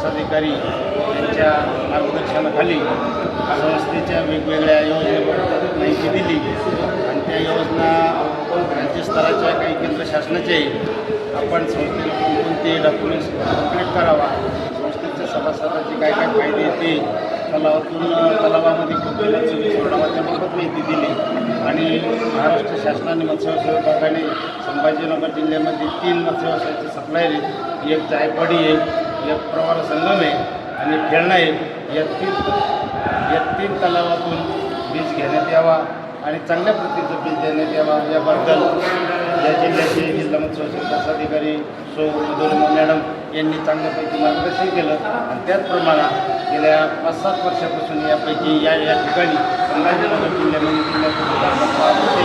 अधिकारी यांच्या मार्गदर्शनाखाली संस्थेच्या वेगवेगळ्या योजनेबद्दल माहिती दिली आणि त्या योजना राज्यस्तराच्या काही केंद्र शासनाचे आपण संस्थेला कोणकोणते डॉक्युमेंट्स कंप्लीट करावा, संस्थेच्या सभासदाचे काय काय फायदे येते, तलावामध्ये कुठे सोडावा त्याबाबत माहिती दिली आणि महाराष्ट्र शासनाने मत्स्यव्यवसाय विभागाने संभाजीनगर जिल्ह्यामध्ये 3 मत्स्यव्यवसायाचे सप्लायर आहेत. एक जायकवाडी आहे, एक प्रवार संगम आहे आणि खेळणा आहे. या तीन तलावातून बीज घेण्यात यावा आणि चांगल्या प्रतीचं बीज देण्यात यावा याबद्दल या जिल्ह्याचे जिल्हा मत्स्यव्यवसाय अधिकारी सौ मधुरिमा मॅडम यांनी चांगल्यापैकी मार्गदर्शन केलं आणि त्याचप्रमाणे गेल्या 5-7 वर्षापासून यापैकी या ठिकाणी संभाजीनगर जिल्ह्यामध्ये होते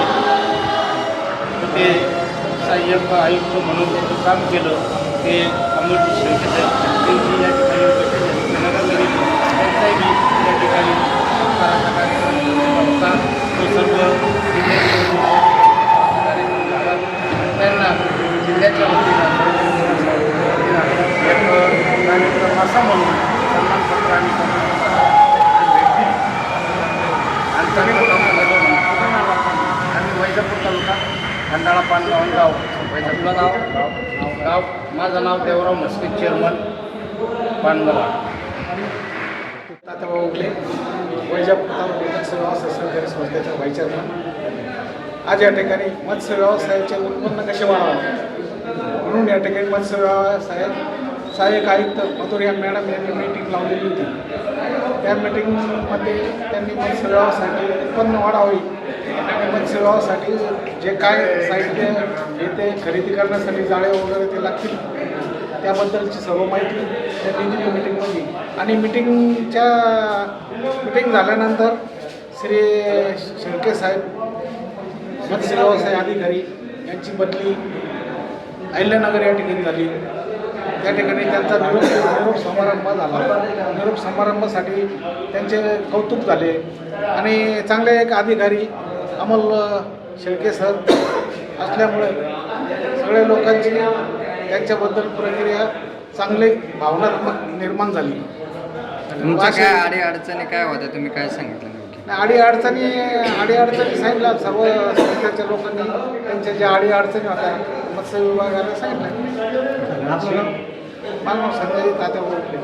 ते सहाय्यक आयुक्त म्हणून त्यांचं काम केलं ते अमोलजी शेळके त्यांची या ठिकाणी नगरमध्ये त्यांचाही या ठिकाणी सत्काराचा कार्यक्रम होता. तो सर्व त्यांना जिल्ह्याच्या वतीनं एक कार्यक्रम असा म्हणून सन्मानपत्र आणि आम्ही वैजापूर तालुका खंडाळा पानगाव गाव वैजापूर गाव माझं नाव देवराव म्हस्के, चेअरमन पानगाव. तात्याबा उगले, वैजापूर तालुका मत्स्य व्यवसाय सहकारी संस्थेचा व्हाईस चेअरमन. आज या ठिकाणी मत्स्य व्यवसायाचे उत्पन्न कसे वाढवावे म्हणून या ठिकाणी मत्स्य व्यवसायात सहाय्यक आयुक्त मधुरिमा मॅडम यांनी मीटिंग लावलेली होती. त्या मीटिंगमध्ये त्यांनी मत्स्य व्यवसायाचे उत्पन्न वाढावे आणि मत्स्य व्यवसायासाठी जे काय साहित्य हे ते खरेदी करण्यासाठी जाळे वगैरे ते लागतील त्याबद्दलची सर्व माहिती त्यांनी दिली मीटिंगमध्ये. आणि मीटिंग झाल्यानंतर श्री शेळके साहेब मत्स्य व्यवसाय अधिकारी यांची बदली अहिल्यानगर या ठिकाणी झाली. त्या ठिकाणी त्यांचा निरोप समारंभ झाला. निरोप समारंभासाठी त्यांचे कौतुक झाले आणि चांगले एक अधिकारी अमोल शेळके सर असल्यामुळे सगळ्या लोकांची त्यांच्याबद्दल प्रक्रिया चांगली भावनात्मक निर्माण झाली. तुमच्या काय अडीअडचणी काय होत्या, तुम्ही काय सांगितलं? अडीअडचणी सांगितल्या सर्व संस्थेच्या लोकांनी त्यांच्या ज्या अडीअडचणी होत्या मत्स्य विभागाला सांगितलं. माझं नाव संजय तात्याबा उगले.